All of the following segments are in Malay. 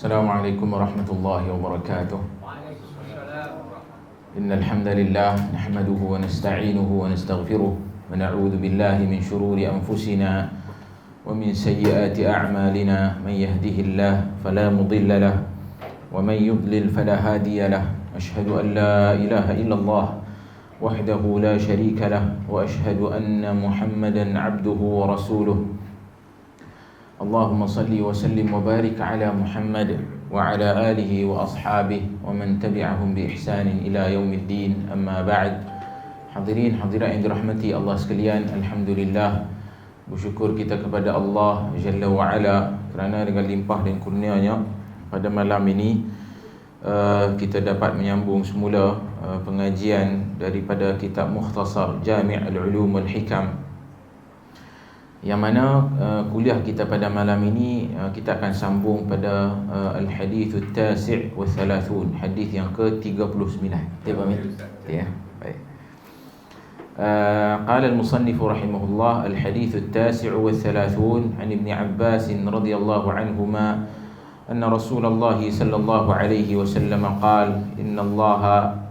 Assalamualaikum warahmatullahi wabarakatuh. Innal hamdalillah nahmaduhu wa nasta'inuhu wa nastaghfiruh wa na'udzu billahi min shururi anfusina wa min sayyiati a'malina. Man yahdihillahu fala mudilla lahu wa man yudlil fala hadiya lahu. Ashhadu an la ilaha illallah wahdahu la sharika lahu wa ashhadu anna Muhammadan 'abduhu wa rasuluh. Allahumma salli wa sallim wa barik ala Muhammad wa ala alihi wa ashabihi wa man tabi'ahum bi ihsanin ila yaumiddin, amma ba'd. Hadirin hadirat yang dirahmati Allah sekalian, alhamdulillah, bersyukur kita kepada Allah Jalla wa Ala kerana dengan limpah dan kurnianya pada malam ini kita dapat menyambung semula pengajian daripada kitab Mukhtasar Jami' al-Ulum wal-Hikam, yang mana kuliah kita pada malam ini kita akan sambung pada al-hadith at-tasi' wa thalathun, hadis yang ke-39. Ya, baik. قال المصنف رحمه الله: الحديث التاسع والثلاثون عن ابن عباس رضي الله عنهما أن رسول الله صلى الله عليه وسلم قال: إن الله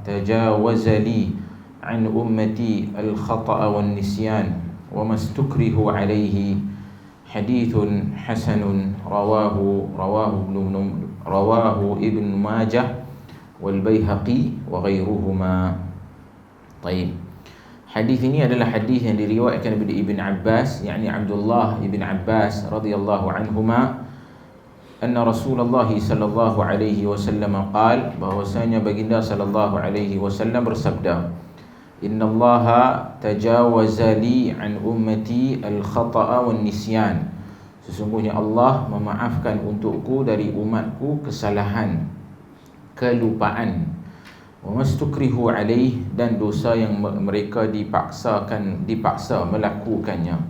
تجاوز لي عن أمتي الخطأ والنسيان وما استكرهوا عليه. حديث حسن رواه ابن ماجه والبيهقي وغيرهما. طيب, hadis ini adalah hadis yang diriwayatkan oleh Ibn Abbas, yakni Abdullah Ibn Abbas radhiyallahu anhuma, anna Rasulullah sallallahu alaihi wasallam qala, bahwasanya baginda sallallahu alaihi wasallam bersabda: Inna Allaha tajawaza li an ummati al-khata'a wan nisyan. Sesungguhnya Allah memaafkan untukku dari umatku kesalahan, kelupaan, wa mastukrihu alaih, dan dosa yang mereka dipaksa melakukannya.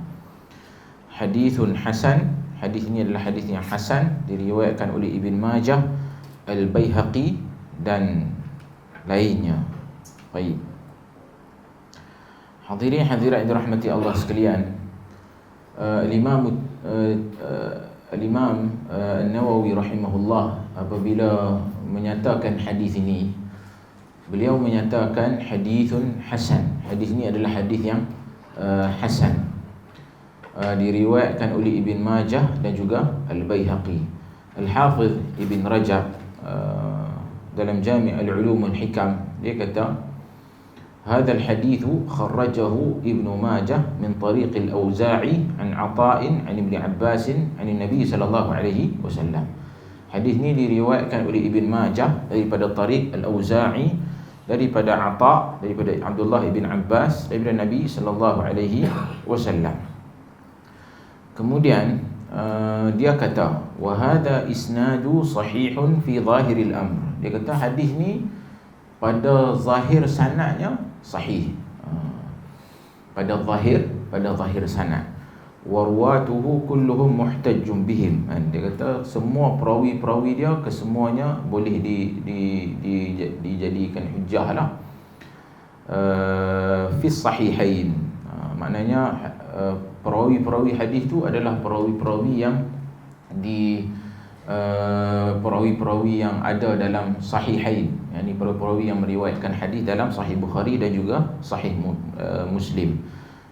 Hadithun hasan, hadis ini adalah hadis yang hasan, diriwayatkan oleh Ibn Majah, Al-Baihaqi dan lainnya. Baik. Hadirin hadirat yang dirahmati Allah sekalian, Al-Imam An-Nawawi rahimahullah apabila menyatakan hadis ini, beliau menyatakan hadithun hasan. Hadis ini adalah hadis yang hasan, diriwayatkan oleh Ibn Majah dan juga Al-Baihaqi. Al-Hafiz Ibn Rajab dalam Jami' al-Ulum wal-Hikam, dia kata: هذا الحديث خرجه ابن ماجه من طريق الأوزاعي عن عطاء عن ابن عباس عن النبي صلى الله عليه وسلم. Hadis ini diriwayatkan oleh Ibn Majah daripada tariq al-Auza'i, daripada Ata', daripada Abdullah ibn Abbas, daripada Nabi sallallahu alaihi wasallam. Kemudian dia kata, wa hadha isnadu sahihun fi zahiril amr. Dia kata hadis ni pada zahir sanadnya sahih, pada zahir sanad. Warwatuhu kulluhum muhtajjun bihim. Dia kata semua perawi-perawi dia kesemuanya boleh dijadikan hujjah lah fi sahihain. Maknanya perawi-perawi hadis tu adalah perawi-perawi yang perawi-perawi yang ada dalam sahihain, yakni perawi-perawi yang meriwayatkan hadis dalam Sahih Bukhari dan juga Sahih Muslim.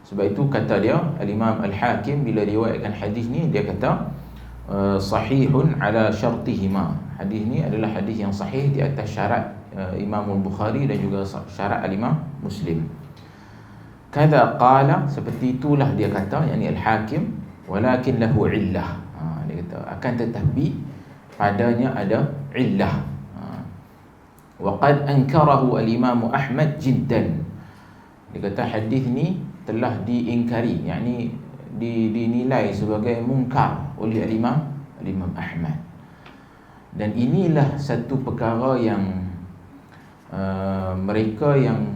Sebab itu kata dia, Al-Imam Al-Hakim bila riwayatkan hadis ni, dia kata sahihun ala syartihima. Hadis ni adalah hadis yang sahih di atas syarat Imam Al-Bukhari dan juga syarat Al-Imam Muslim. Kada qala, seperti itulah dia kata, yakni Al-Hakim, walakin lahu illah. Dia kata akan tetapi padanya ada illah. Wa qad ankarahu al-Imam Ahmad jiddan. Dia kata hadis ni telah diingkari, yakni dinilai sebagai munkar oleh al-Imam Ahmad. Dan inilah satu perkara yang mereka yang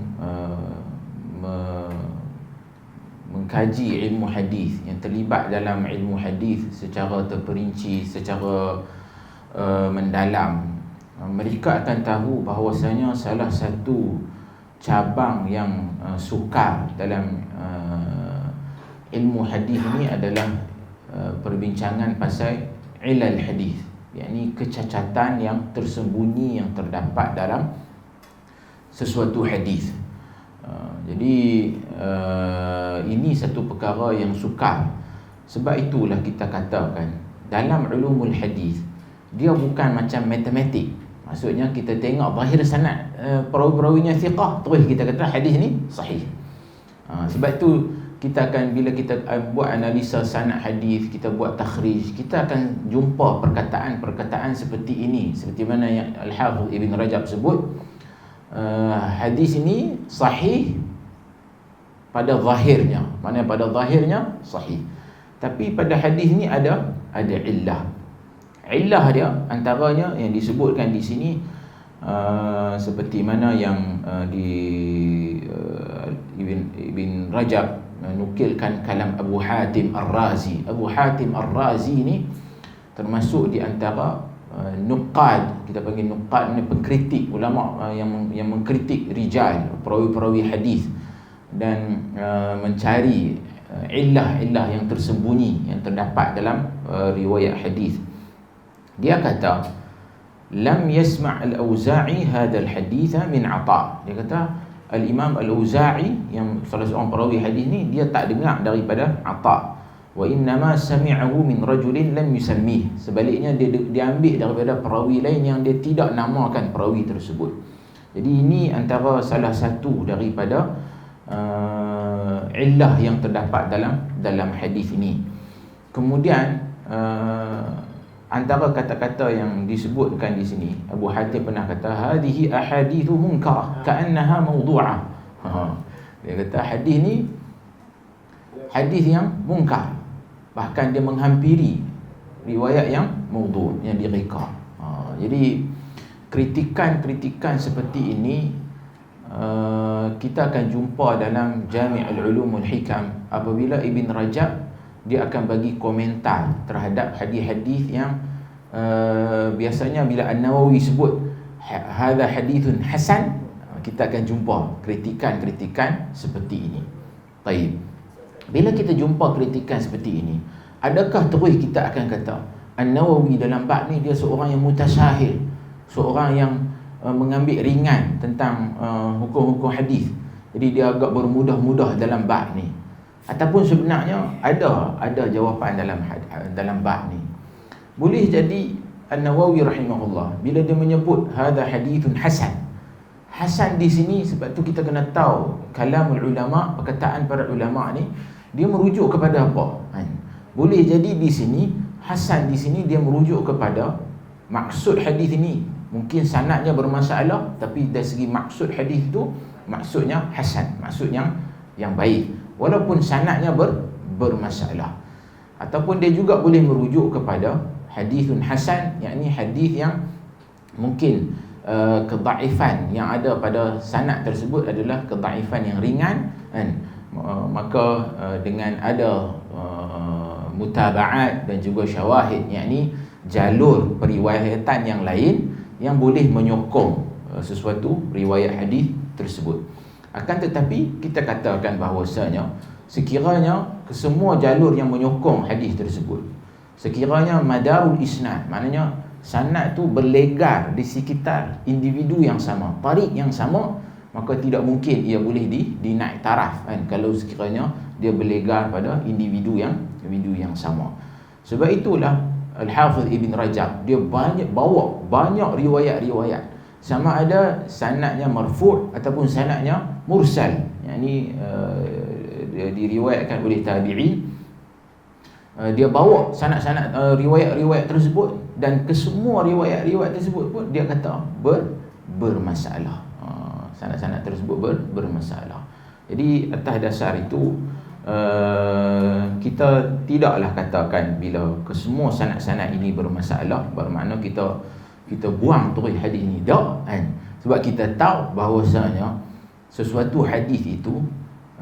mengkaji ilmu hadis, yang terlibat dalam ilmu hadis secara terperinci, secara mendalam, mereka akan tahu bahawasanya salah satu cabang yang sukar dalam ilmu hadis ni adalah perbincangan pasal ilal hadis, yakni kecacatan yang tersembunyi yang terdapat dalam sesuatu hadis. Jadi ini satu perkara yang sukar. Sebab itulah kita katakan dalam ulumul hadis dia bukan macam matematik. Maksudnya kita tengok zahir sanad perawi-perawinya thiqah, terus kita kata hadis ni sahih. Sebab tu kita akan, bila kita buat analisa sanad hadis, kita buat takhrij, kita akan jumpa perkataan-perkataan seperti ini, seperti mana yang Al-Hafidh Ibn Rajab sebut, hadis ini sahih pada zahirnya. Mana pada zahirnya sahih, tapi pada hadis ni ada illah. Illah dia antaranya yang disebutkan di sini seperti mana yang Ibn Rajab nukilkan kalam Abu Hatim Ar-Razi. Abu Hatim Ar-Razi ni termasuk di antara nuqad, kita panggil nuqad, ni pengkritik ulama yang mengkritik rijal, perawi-perawi hadis, dan mencari illah-illah yang tersembunyi yang terdapat dalam riwayat hadis. Dia kata lam yasma' al-Auza'i hadha al-haditha min Ata. Dia kata Al-Imam Al-Auza'i yang salah seorang perawi hadis ni, dia tak dengar daripada Ata. Wa innama sami'ahu min rajulin lam yusammih. Sebaliknya dia ambil daripada perawi lain yang dia tidak namakan perawi tersebut. Jadi ini antara salah satu daripada illah yang terdapat dalam hadis ini. Kemudian antara kata-kata yang disebutkan di sini, Abu Hatim pernah kata hadhihi ahadithu munkar ka'annaha mawdu'ah. Dia kata hadis ni hadis yang munkar, bahkan dia menghampiri riwayat yang mawdu', yang direka. Jadi kritikan-kritikan seperti ini kita akan jumpa dalam Jami' al-Ulum al-Hikam apabila Ibn Rajab dia akan bagi komentar terhadap hadis-hadis yang biasanya bila An-Nawawi sebut hadza hadithun hasan, kita akan jumpa kritikan-kritikan seperti ini. Baik. Bila kita jumpa kritikan seperti ini, adakah terus kita akan kata An-Nawawi dalam bab ni dia seorang yang mutasahil, seorang yang mengambil ringan tentang hukum-hukum hadis, jadi dia agak bermudah-mudah dalam bab ni? Ataupun sebenarnya ada jawapan dalam bab ni? Boleh jadi An-Nawawi rahimahullah bila dia menyebut hadza hadithun hasan, hasan di sini, sebab tu kita kena tahu kalamul ulama, perkataan para ulama ni dia merujuk kepada apa? Boleh jadi di sini hasan di sini dia merujuk kepada maksud hadis ini. Mungkin sanadnya bermasalah, tapi dari segi maksud hadis itu maksudnya hasan, maksudnya yang baik, walaupun sanadnya bermasalah. Ataupun dia juga boleh merujuk kepada hadithun hasan, yakni hadis yang mungkin kedaifan yang ada pada sanad tersebut adalah kedaifan yang ringan, kan? Maka dengan ada mutaba'at dan juga syawahid, yakni jalur periwayatan yang lain yang boleh menyokong sesuatu riwayat hadis tersebut. Akan tetapi kita katakan bahawasanya sekiranya kesemua jalur yang menyokong hadis tersebut, sekiranya madarul isnad, maknanya sanad tu berlegar di sekitar individu yang sama, tarik yang sama, maka tidak mungkin ia boleh dinaik taraf, kan, kalau sekiranya dia berlegar pada individu yang sama. Sebab itulah Al-Hafidh Ibn Rajab dia bawa banyak riwayat-riwayat, sama ada sanadnya marfu' ataupun sanadnya mursal, yakni diriwayatkan oleh tabi'in. Dia bawa sanad-sanad riwayat-riwayat tersebut, dan kesemua riwayat-riwayat tersebut pun dia kata bermasalah. Sanad-sanad tersebut bermasalah. Jadi atas dasar itu kita tidaklah katakan bila kesemua sanad-sanad ini bermasalah bermakna kita buang terus hadis ni, tak, kan? Sebab kita tahu bahawasanya sesuatu hadis itu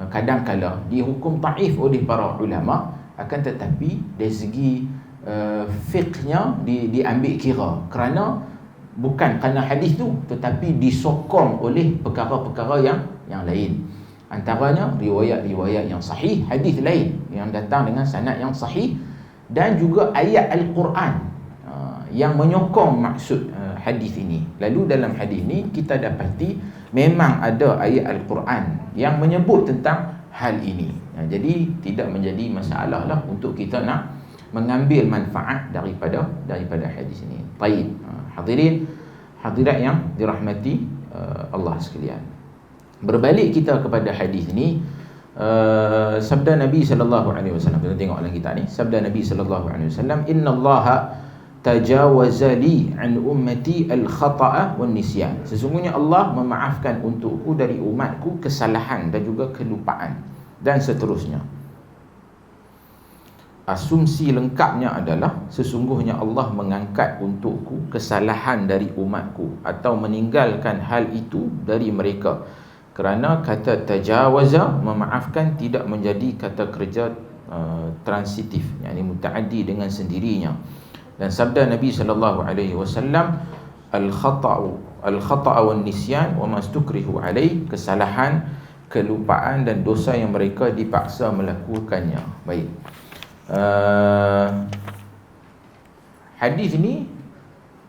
kadang-kala dihukum taif oleh para ulama, akan tetapi dari segi fiqhnya diambil kira, kerana bukan kerana hadis tu, tetapi disokong oleh perkara-perkara yang lain. Antaranya riwayat-riwayat yang sahih, hadis lain yang datang dengan sanad yang sahih, dan juga ayat Al-Quran yang menyokong maksud hadis ini. Lalu dalam hadis ini kita dapati memang ada ayat Al-Quran yang menyebut tentang hal ini. Jadi tidak menjadi masalah lah untuk kita nak mengambil manfaat daripada hadis ini. Baik, hadirin hadirat yang dirahmati Allah sekalian. Berbalik kita kepada hadis ini, sabda Nabi sallallahu alaihi wasallam. Kita tengok dalam kitab ni, sabda Nabi sallallahu alaihi wasallam, "Innallaha tajawaza li an ummati al-khata'a wan nisyan." Sesungguhnya Allah memaafkan untukku dari umatku kesalahan dan juga kelupaan, dan seterusnya. Asumsi lengkapnya adalah sesungguhnya Allah mengangkat untukku kesalahan dari umatku atau meninggalkan hal itu dari mereka. Kerana kata tajawaza, memaafkan, tidak menjadi kata kerja transitif, yakni mutaaddi dengan sendirinya. Dan sabda Nabi sallallahu alaihi wasallam, al-khata'u wan nisyan wa mastukrihu alaih, kesalahan, kelupaan dan dosa yang mereka dipaksa melakukannya. Baik. Hadis ni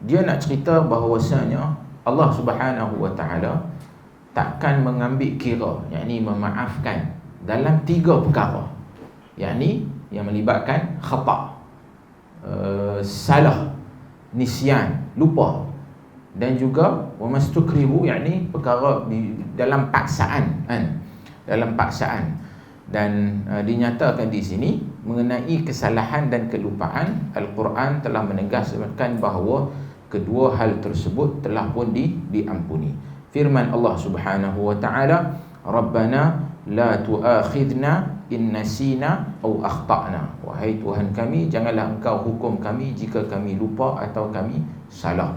dia nak cerita bahawasanya Allah Subhanahu wa taala takkan mengambil kira, yakni memaafkan dalam 3 perkara, yakni yang melibatkan khata', salah, nisyan, lupa, dan juga wa mastukrihu, yakni perkara dalam paksaan, kan? Dalam paksaan. Dan dinyatakan di sini mengenai kesalahan dan kelupaan, Al-Quran telah menegaskan bahawa kedua hal tersebut telah pun diampuni. Firman Allah Subhanahu wa taala, "Rabbana la tu'akhidna in nasina aw akhtana." Wahai Tuhan kami, janganlah engkau hukum kami jika kami lupa atau kami salah.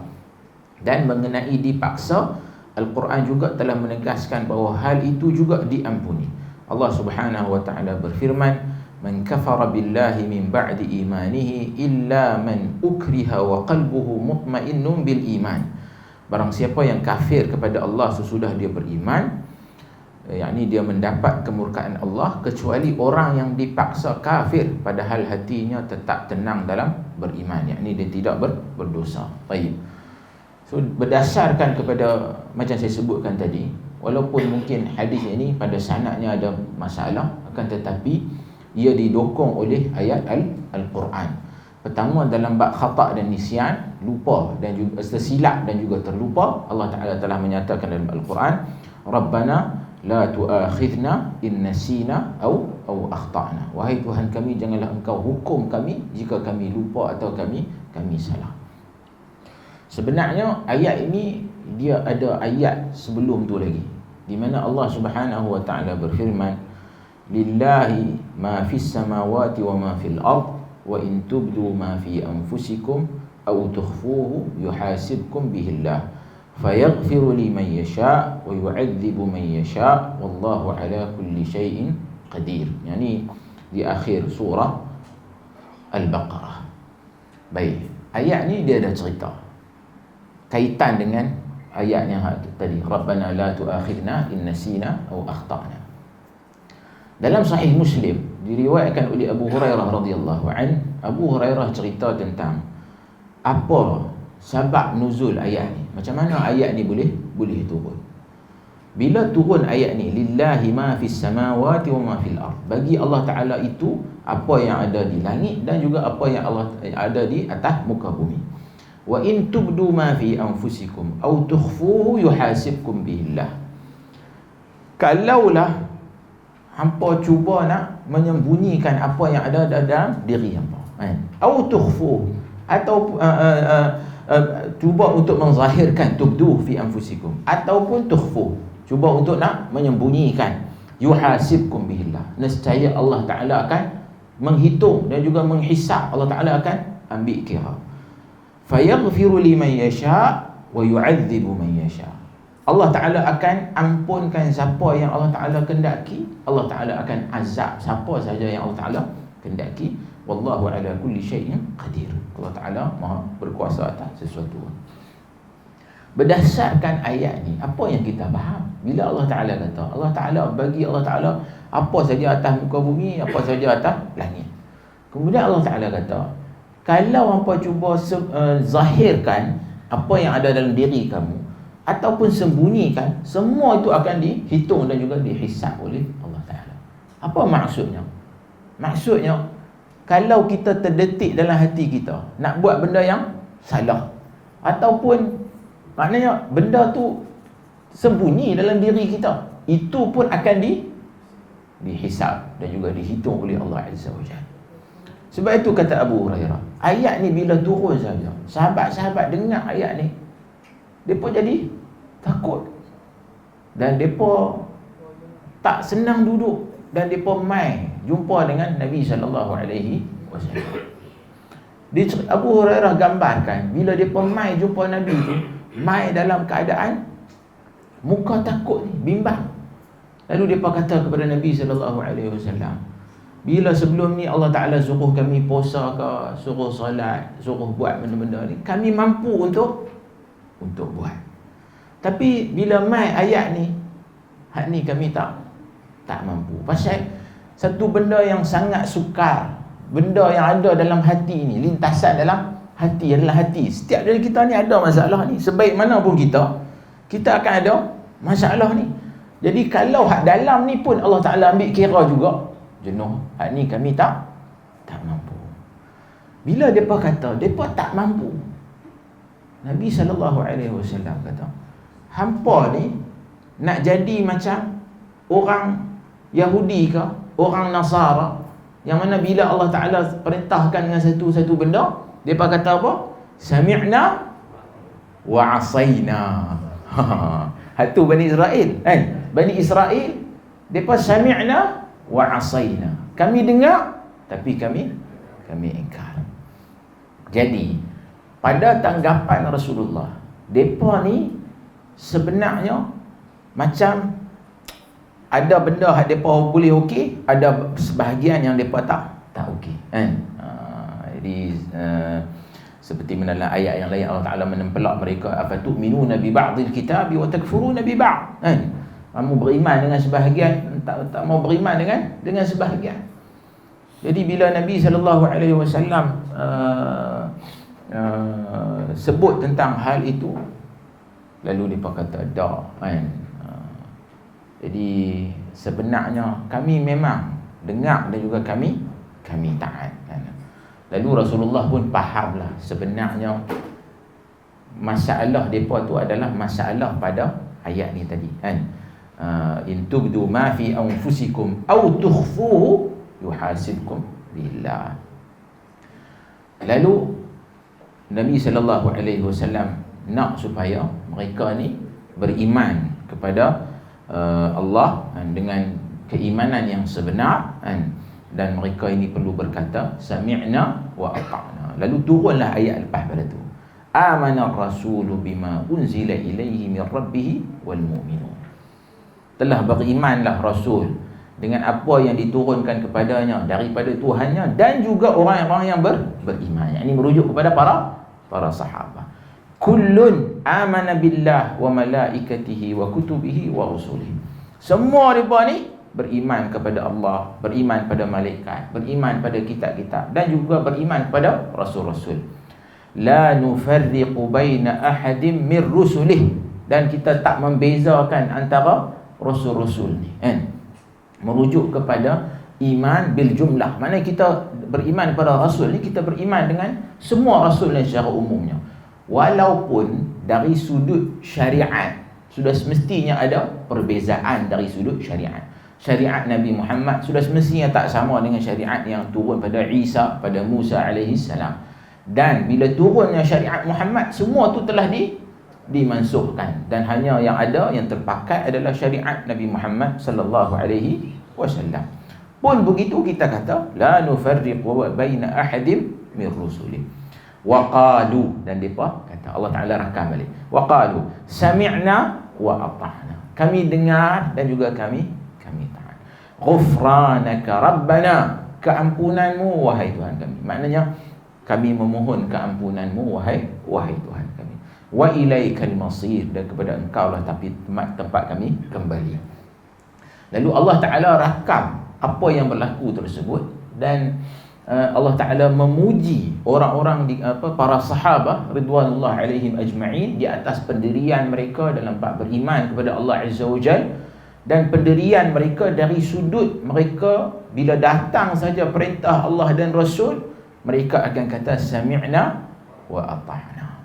Dan mengenai dipaksa, Al-Quran juga telah menegaskan bahawa hal itu juga diampuni. Allah Subhanahu wa taala berfirman, "Man kafara billahi min ba'di imanihi illa man ukriha wa qalbuhu mutmainnun bil iman." Barang siapa yang kafir kepada Allah sesudah dia beriman, yakni dia mendapat kemurkaan Allah, kecuali orang yang dipaksa kafir padahal hatinya tetap tenang dalam beriman, yakni dia tidak berdosa. Baik. So berdasarkan kepada macam saya sebutkan tadi, walaupun mungkin hadis ini pada sanadnya ada masalah, akan tetapi ia didokong oleh ayat Al-Quran. Pertama, dalam bab khata' dan nisyan, lupa dan juga tersilap dan juga terlupa, Allah Ta'ala telah menyatakan dalam Al-Quran, "Rabbana la tu'akhidna in nasina aw akhtana." Wahai Tuhan kami, janganlah engkau hukum kami jika kami lupa atau kami salah. Sebenarnya ayat ini dia ada ayat sebelum tu lagi, di mana Allah Subhanahu wa taala berfirman, "Lillahi ma fis samawati wa ma fil ard wa in tubdu ma fi anfusikum aw tukhfuhu yuhasibkum bihillah fayaghfiru liman yasha wa yu'adzibu man yasha wallahu ala kulli syai'in qadir." Yani di akhir surah Al-Baqarah. Baik, ayat ni dia ada cerita kaitan dengan ayat yang tadi, "Rabbana la tu'akhidna in nasina aw akhtana." Dalam Sahih Muslim diriwayatkan oleh Abu Hurairah radhiyallahu an, Abu Hurairah cerita tentang apa sebab nuzul ayat ni. Macam mana ayat ni boleh turun? Bila turun ayat ni, "Lillahi ma fis samawati wa ma fil ard." Bagi Allah Taala itu apa yang ada di langit dan juga apa yang Allah ada di atas muka bumi. "Wa in tubdu ma fi anfusikum aw tukhfuhu yuhasibkum bihillah." Kalaulah hampa cuba nak menyembunyikan apa yang ada dalam diri hampa, kan? Au tukhfu, atau cuba untuk menzahirkan, tubdu fi anfusikum, ataupun tukhfu, cuba untuk nak menyembunyikan, yuhasibkum bihillah, nescaya Allah Taala akan menghitung dan juga menghisap. Allah Taala akan ambil kira. Fayaghfiru liman yasha wa yu'adzibu man yasha. Allah Ta'ala akan ampunkan siapa yang Allah Ta'ala kendaki. Allah Ta'ala akan azab siapa saja yang Allah Ta'ala kendaki. Wallahu ala kulli syai'in qadir. Allah Ta'ala maha berkuasa atas sesuatu. Berdasarkan ayat ni, apa yang kita faham? Bila Allah Ta'ala kata, Allah Ta'ala bagi Allah Ta'ala apa saja atas muka bumi, apa saja atas langit. Kemudian Allah Ta'ala kata, Kalau hangpa cuba zahirkan apa yang ada dalam diri kamu ataupun sembunyikan, semua itu akan dihitung dan juga dihisab oleh Allah Ta'ala. Apa maksudnya? Maksudnya, kalau kita terdetik dalam hati kita nak buat benda yang salah, ataupun maknanya benda tu sembunyi dalam diri kita, itu pun akan dihisab dan juga dihitung oleh Allah Azza wa Jalla. Sebab itu kata Abu Hurairah, ayat ni bila turun saja, sahabat-sahabat dengar ayat ni, mereka jadi takut. Dan mereka tak senang duduk, dan mereka mai jumpa dengan Nabi SAW. Abu Hurairah gambarkan, bila mereka mai jumpa Nabi tu, mai dalam keadaan muka takut ni, bimbang. Lalu mereka kata kepada Nabi SAW, bila sebelum ni Allah Ta'ala suruh kami puasa ke, suruh solat, suruh buat benda-benda ni, kami mampu untuk buat. Tapi bila mai ayat ni, hak ni kami tak mampu. Pasal satu benda yang sangat sukar, benda yang ada dalam hati ni, lintasan dalam hati adalah hati. Setiap dari kita ni ada masalah ni. Sebaik mana pun kita akan ada masalah ni. Jadi kalau hak dalam ni pun Allah Ta'ala ambil kira juga, jenuh, hak ni kami tak mampu. Bila mereka kata mereka tak mampu, Nabi SAW kata, hampa ni nak jadi macam orang Yahudi ke, orang Nasara, yang mana bila Allah Ta'ala perintahkan dengan satu benda, mereka kata apa? Sami'na wa asayna. Hak tu Bani Israel kan? Bani Israel, mereka sami'na wa asayna. Kami dengar tapi kami ingkar. Jadi pada tanggapan Rasulullah, depa ni sebenarnya macam ada benda hak depa boleh okey, ada sebahagian yang depa tak okey kan. Jadi seperti dalam ayat yang lain Allah Ta'ala menempelak mereka, afatu'minuna bi ba'dil kitabi wa takfuruna bi ba'd kan. Kamu beriman dengan sebahagian, tak mau beriman dengan sebahagian. Jadi bila Nabi SAW sebut tentang hal itu, lalu mereka kata dah kan. Jadi sebenarnya kami memang dengar dan juga kami taat kan. Lalu Rasulullah pun fahamlah sebenarnya masalah mereka tu adalah masalah pada ayat ni tadi kan. In tubdu ma fi anfusikum aw tukhfuhu yuhasibkum billah. Lalu Nabi SAW nak supaya mereka ni beriman kepada Allah dengan keimanan yang sebenar kan? Dan mereka ini perlu berkata sami'na wa ata'na. Lalu turunlah ayat lepas pada tu, amana rasulu bima unzila ilaihi min rabbih wal mu'minun. Telah berimanlah Rasul dengan apa yang diturunkan kepadanya daripada Tuhannya, dan juga orang-orang yang beriman. Yang ini merujuk kepada para sahabat. Kullun amana billah wa malaikatihi wa kutubihi wa rusulihi. Semua mereka ni beriman kepada Allah, beriman pada malaikat, beriman pada kitab-kitab, dan juga beriman pada rasul-rasul. La nufarriqu baina ahadin min rusulih. Dan kita tak membezakan antara rasul-rasul ni kan. Merujuk kepada iman bil jumlah. Maknanya kita beriman kepada rasul ni, kita beriman dengan semua rasul ni secara umumnya. Walaupun dari sudut syariat sudah semestinya ada perbezaan dari sudut syariat. Syariat Nabi Muhammad sudah semestinya tak sama dengan syariat yang turun pada Isa, pada Musa alaihi salam. Dan bila turunnya syariat Muhammad, semua tu telah dimansuhkan, dan hanya yang ada yang terpakai adalah syariat Nabi Muhammad sallallahu alaihi wasallam. Pun begitu kita kata la nufarriqu baina ahadim min rusuli. Wa qalu, dan depa kata, Allah Taala rakam balik. Wa qalu sami'na wa ata'na. Kami dengar dan juga kami taat. Ghufranaka rabbana, keampunanmu wahai Tuhan kami. Maknanya kami memohon keampunanmu wahai Tuhan kami. Wa ilaikal masir, dan kepada engkau lah tempat kami kembali. Lalu Allah Ta'ala rakam apa yang berlaku tersebut, dan Allah Ta'ala memuji orang-orang para sahabat ridwanullah alaihim ajma'in di atas pendirian mereka dalam bab beriman kepada Allah Azza wa Jal, dan pendirian mereka dari sudut mereka bila datang saja perintah Allah dan Rasul, mereka akan kata sami'na wa ata'na.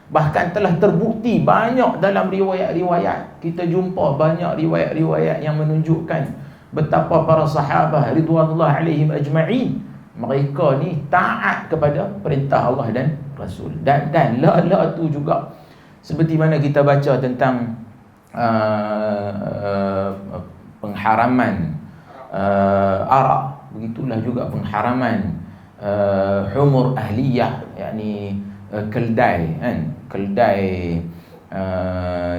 Bahkan telah terbukti banyak dalam riwayat-riwayat, kita jumpa banyak riwayat-riwayat yang menunjukkan betapa para sahabat ridwanullah alaihim ajma'in mereka ni taat kepada perintah Allah dan Rasul. Dan la tu juga seperti mana kita baca tentang pengharaman arak, begitulah juga pengharaman humur ahliyah, yakni keldai kan, keldai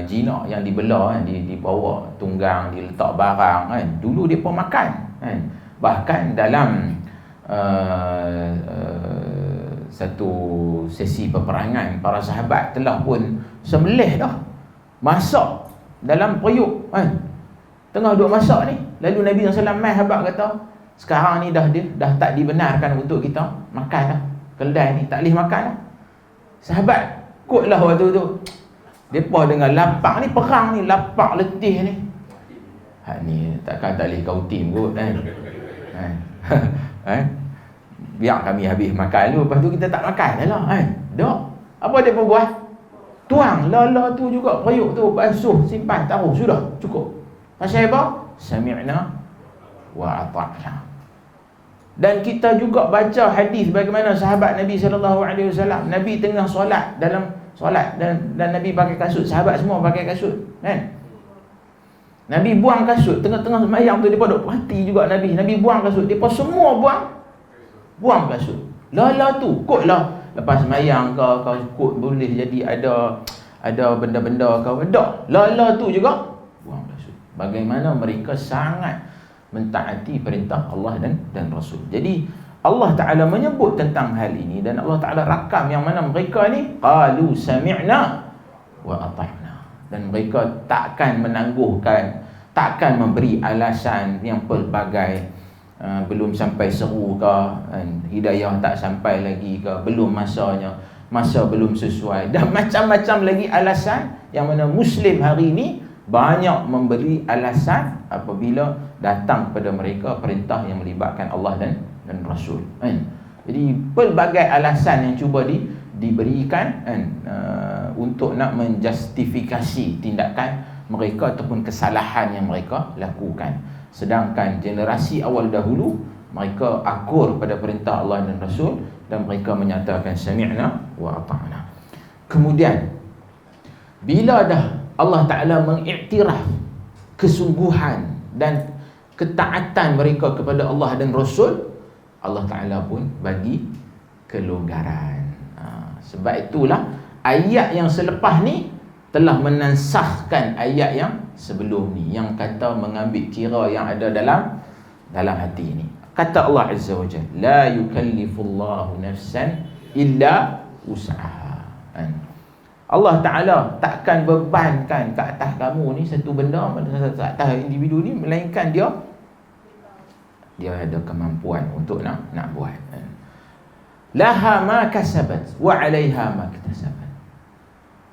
jinak yang dibelah kan, dibawa tunggang, diletak barang kan. Dulu depa makan kan. Bahkan dalam satu sesi peperangan, para sahabat telah pun sembelih dah, masak dalam periuk kan. Tengah duk masak ni, lalu Nabi SAW mai habaq kata, sekarang ni dah tak dibenarkan untuk kita makan dah. Keldai ni tak boleh makan dah. Sahabat kutlah waktu tu, depa dengan lapang ni, perang ni, lapang letih ni. Ni takkan tak boleh kau tim kot kan. Biar kami habis makan dulu, lepas tu kita tak makan dah lah kan. Dok, apa depa buat? Tuang lala tu juga periuk tu, basuh, simpan, taruh, sudah cukup. Pasal apa? Sami'na wa ata'na. Dan kita juga baca hadis bagaimana sahabat Nabi SAW, Nabi tengah solat, dalam solat, dan Nabi pakai kasut, sahabat semua pakai kasut kan. Nabi buang kasut tengah-tengah sembahyang tu, depa duk perhati juga Nabi buang kasut, depa semua buang kasut. Lala tu kotlah lepas sembahyang kau kot boleh jadi ada benda-benda kau dak. Lala tu juga buang kasut. Bagaimana mereka sangat mentaati perintah Allah dan Rasul. Jadi Allah Ta'ala menyebut tentang hal ini, dan Allah Ta'ala rakam yang mana mereka ni qalu sami'na wa ata'na, dan mereka takkan menangguhkan, takkan memberi alasan yang pelbagai. Belum sampai seru ke, hidayah tak sampai lagi ke, belum masanya, masa belum sesuai, dan macam-macam lagi alasan yang mana Muslim hari ini banyak memberi alasan apabila datang kepada mereka perintah yang melibatkan Allah dan Rasul kan. Jadi pelbagai alasan yang cuba diberikan kan, untuk nak menjustifikasi tindakan mereka ataupun kesalahan yang mereka lakukan. Sedangkan generasi awal dahulu mereka akur pada perintah Allah dan Rasul, dan mereka menyatakan sami'na wa ata'na. Kemudian bila dah Allah Ta'ala mengiktiraf kesungguhan dan ketaatan mereka kepada Allah dan Rasul, Allah Ta'ala pun bagi kelonggaran. Sebab itulah ayat yang selepas ni telah menansahkan ayat yang sebelum ni, yang kata mengambil kira yang ada dalam hati ni. Kata Allah Azza wa Jalla, la yukallifullahu nafsan illa wus'aha. Allah Ta'ala takkan bebankan ke atas kamu ni satu benda, atas individu ni, melainkan dia ada kemampuan untuk nak buat. Laha ma kasabat wa 'alaiha ma iktasabat.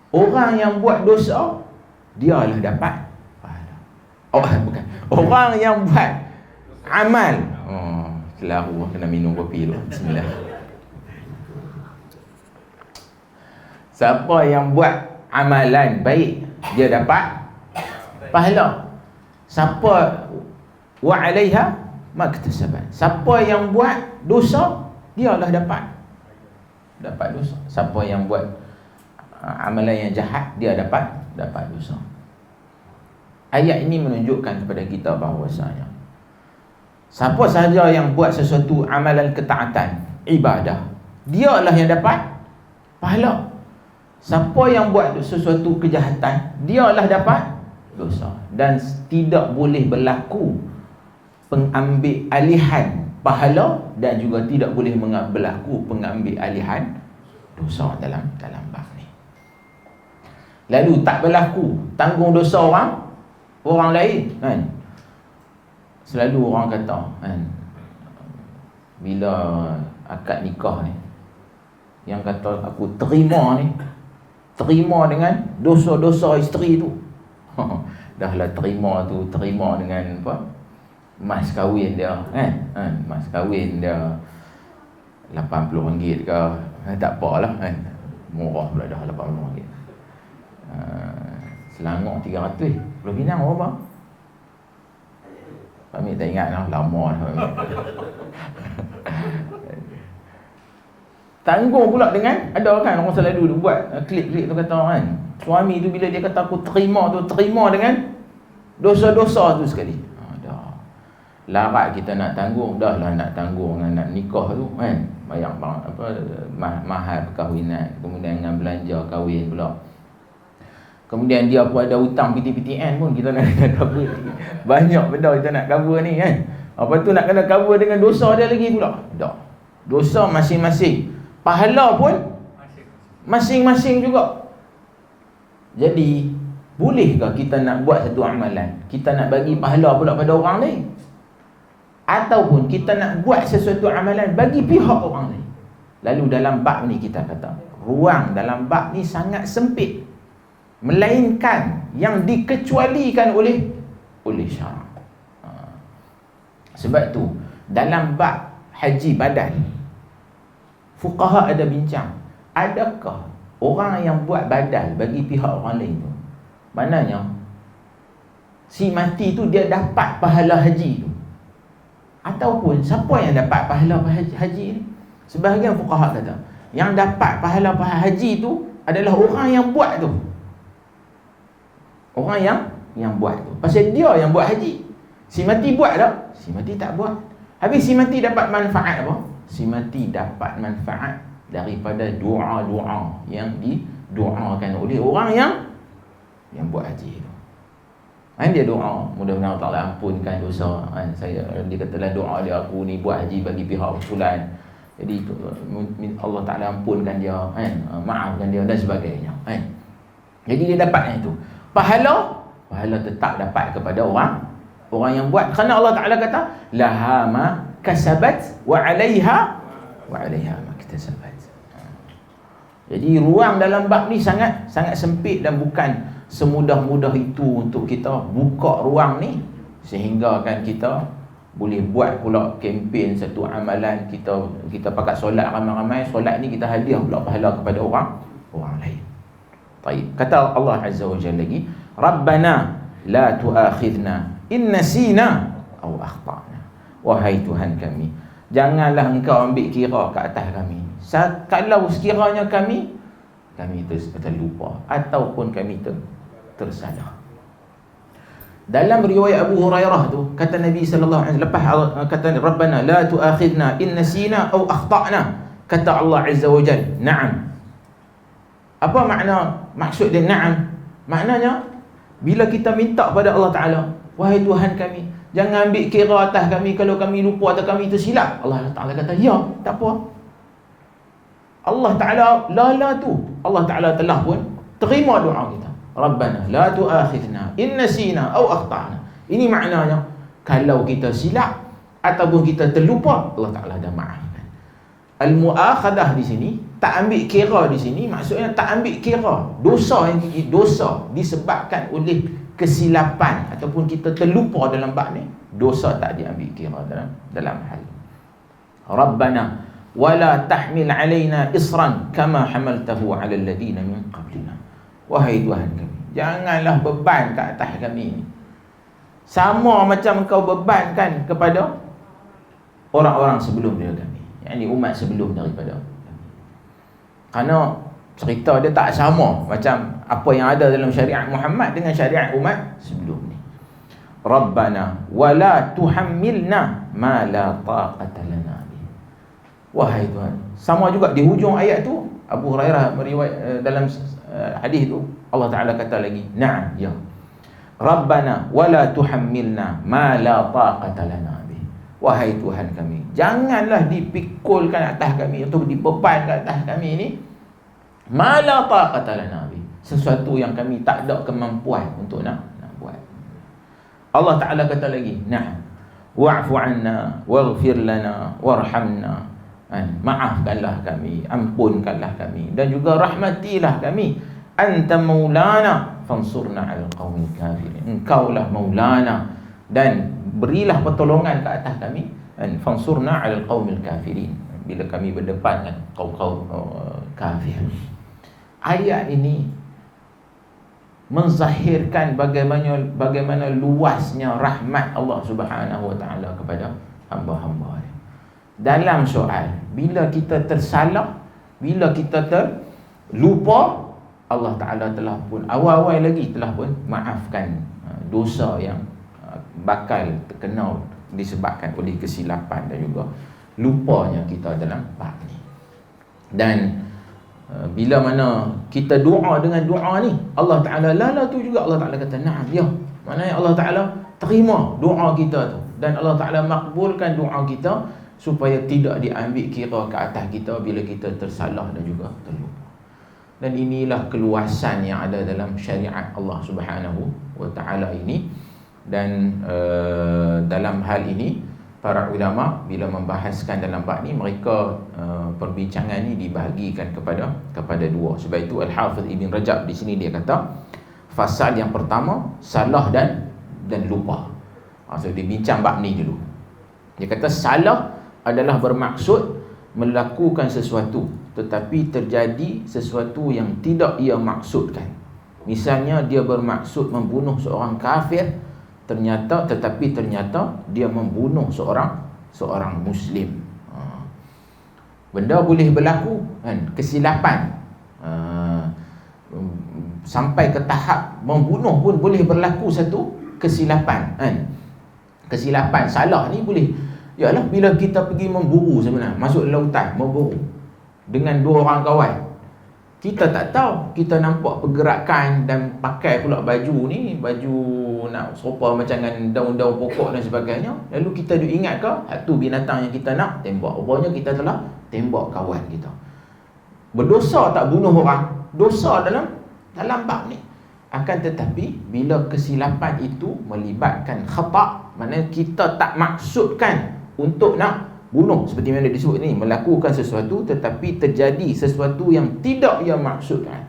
Orang yang buat dosa, dialah dapat pahala. Bukan. Orang yang buat amal, selalu kena minum kopi dulu. Bismillah. Siapa yang buat amalan baik, dia dapat pahala. Siapa wa 'alaiha ma iktasabat. Siapa yang buat dosa, dialah dapat dosa. Siapa yang buat amalan yang jahat, dia dapat dosa. Ayat ini menunjukkan kepada kita bahawasanya siapa sahaja yang buat sesuatu amalan ketaatan, ibadah, dialah yang dapat pahala. Siapa yang buat sesuatu kejahatan, dialah dapat dosa. Dan tidak boleh berlaku pengambil alihan pahala, dan juga tidak boleh berlaku pengambil alihan dosa dalam bab ni. Lalu tak berlaku tanggung dosa orang lain kan. Selalu orang kata kan, bila akad nikah ni, yang kata aku terima ni, terima dengan dosa-dosa isteri tu. Dahlah terima tu, terima dengan apa? Mas kahwin dia, mas kahwin dia RM80 ke, tak apalah kan. Murah pula dah RM80. Selangor 300. Pulau Pinang berapa? Kami tak ingat lah, lama dah. Tanggung pula dengan, ada kan orang selalu buat klip-klip tu kata kan, suami tu bila dia kata aku terima tu, terima dengan dosa-dosa tu sekali. Dah larat kita nak tanggung, dah lah nak tanggung dengan nak nikah tu kan, bayar apa mahar perkahwinan, kemudian dengan belanja kahwin pula, kemudian dia pun ada hutang PTPTN pun kita nak kena cover. Banyak benda kita nak cover ni kan. Apa tu nak kena cover dengan dosa dia lagi pula. Dah, dosa masing-masing, pahala pun masing-masing juga. Jadi bolehkah kita nak buat satu amalan, kita nak bagi pahala pula pada orang lain, ataupun kita nak buat sesuatu amalan bagi pihak orang lain? Lalu dalam bab ni kita kata ruang dalam bab ni sangat sempit, melainkan yang dikecualikan oleh syarak. Sebab tu dalam bab haji badal, fuqaha ada bincang, adakah orang yang buat badal bagi pihak orang lain tu, maknanya si mati tu dia dapat pahala haji tu, ataupun siapa yang dapat pahala haji ni? Sebahagian fuqaha kata yang dapat pahala haji tu adalah orang yang buat tu. Orang yang buat tu, pasal dia yang buat haji. Si mati buat tak? Si mati tak buat. Habis si mati dapat manfaat apa? Si mati dapat manfaat daripada doa-doa yang didoakan oleh orang yang buat haji tu. Dia doa, mudah-mudahan Allah Ta'ala ampunkan dosa. Dia katalah doa dia, aku ni buat haji bagi pihak fulan, jadi Allah Ta'ala ampunkan dia, maafkan dia dan sebagainya. Jadi dia dapat itu. Pahala tetap dapat kepada orang yang buat, kerana Allah Ta'ala kata laha ma kasabat wa 'alaiha ma iktasabat. Jadi ruang dalam bab ni sangat sempit, dan bukan semudah-mudah itu untuk kita buka ruang ni sehingga kan kita boleh buat pula kempen satu amalan, kita pakat solat ramai-ramai, solat ni kita hadiah pula pahala kepada orang lain. Baik, kata Allah Azza wa Jalla lagi, Rabbana la tu'akhidna in nasina aw akhtana. Wahai Tuhan kami, janganlah engkau ambil kira ke atas kami kalau sekiranya kami terlupa ataupun kami tersalah. Dalam riwayat Abu Hurairah tu kata Nabi sallallahu alaihi wasallam, lepas kata Rabbana la tu'akhidna in nasina aw akhtana, kata Allah Azza wa Jalla, na'am. Apa maksud dia na'am? Maknanya bila kita minta pada Allah Ta'ala, wahai Tuhan kami, jangan ambil kira atas kami kalau kami lupa atau kami tersilap, Allah Ta'ala kata ya, tak apa. Allah Ta'ala Allah Ta'ala telah pun terima doa kita. Rabbana la tu'akhidna in nasina aw akhtana. Ini maknanya kalau kita silap ataupun kita terlupa, Allah Ta'ala dah maafkan. Al-mu'akhadah di sini, tak ambil kira di sini, maksudnya tak ambil kira dosa disebabkan oleh kesilapan ataupun kita terlupa dalam bab ni, dosa tak diambil kira dalam hal. Rabbana wala tahmil alaina isran kama hamaltahu ala alladhina min qablina. Wahai Tuhan kami, janganlah beban ke atas kami ni sama macam kau bebankan kepada orang-orang sebelum daripada kami, yakni umat sebelum daripada kami. Kerana cerita dia tak sama macam apa yang ada dalam syariat Muhammad dengan syariat umat sebelum ni. Rabbana wala tuhammilna ma la taqata lana bih. Wahai Tuhan, sama juga di hujung ayat tu Abu Hurairah meriwayat dalam hadis tu Allah Ta'ala kata lagi, na'am, ya. Rabbana wala tuhammilna ma la taqata lana bih. Wahai Tuhan kami, janganlah dipikulkan atas kami atau dibebankan atas kami ni ma la taqata lana bih, sesuatu yang kami tak ada kemampuan untuk nak buat. Allah Ta'ala kata lagi, na'am, wa'fu 'anna waghfir lana warhamna. Maafkanlah kami, ampunkanlah kami, dan juga rahmatilah kami. Anta maulana fansurna 'alal qaumil kafirin. Engkaulah maulana, dan berilah pertolongan ke atas kami. Fansurna 'alal qaumil kafirin, bila kami berdepan dengan kaum-kaum kafir. Ayat ini menzahirkan bagaimana luasnya rahmat Allah Subhanahu wa taala kepada hamba-hamba. Dalam soal, bila kita tersalah, bila kita terlupa, Allah Ta'ala telah pun awal-awal lagi telah pun maafkan dosa yang bakal terkena disebabkan oleh kesilapan dan juga lupanya kita dalam bab ni. Dan bila mana kita doa dengan doa ni, Allah Ta'ala tu juga Allah Ta'ala kata na'am, ya. Maknanya Allah Ta'ala terima doa kita tu, dan Allah Ta'ala makbulkan doa kita supaya tidak diambil kira ke atas kita bila kita tersalah dan juga terlupa. Dan inilah keluasan yang ada dalam syariat Allah Subhanahu wa taala ini. Dan dalam hal ini para ulama bila membahaskan dalam bab ni, mereka perbincangan ni dibahagikan kepada dua. Sebab itu Al-Hafidh Ibn Rajab di sini dia kata fasal yang pertama salah dan lupa. So dia bincang bab ni dulu. Dia kata salah adalah bermaksud melakukan sesuatu tetapi terjadi sesuatu yang tidak ia maksudkan. Misalnya dia bermaksud membunuh seorang kafir, tetapi ternyata dia membunuh seorang muslim. Benda boleh berlaku kan, kesilapan. Sampai ke tahap membunuh pun boleh berlaku satu kesilapan kan. Kesilapan salah ni boleh, yalah bila kita pergi memburu sebenarnya, masuk lautan memburu dengan dua orang kawan, kita tak tahu, kita nampak pergerakan dan pakai pula baju ni, baju nak serupa macam dengan daun-daun pokok dan sebagainya. Lalu kita duk ingat ke satu binatang yang kita nak tembak, rupanya kita telah tembak kawan kita. Berdosa tak bunuh orang? Dosa dalam bab ni. Akan tetapi bila kesilapan itu melibatkan khata', maknanya kita tak maksudkan untuk nak bunuh, seperti mana disebut ni, melakukan sesuatu tetapi terjadi sesuatu yang tidak ia maksudkan.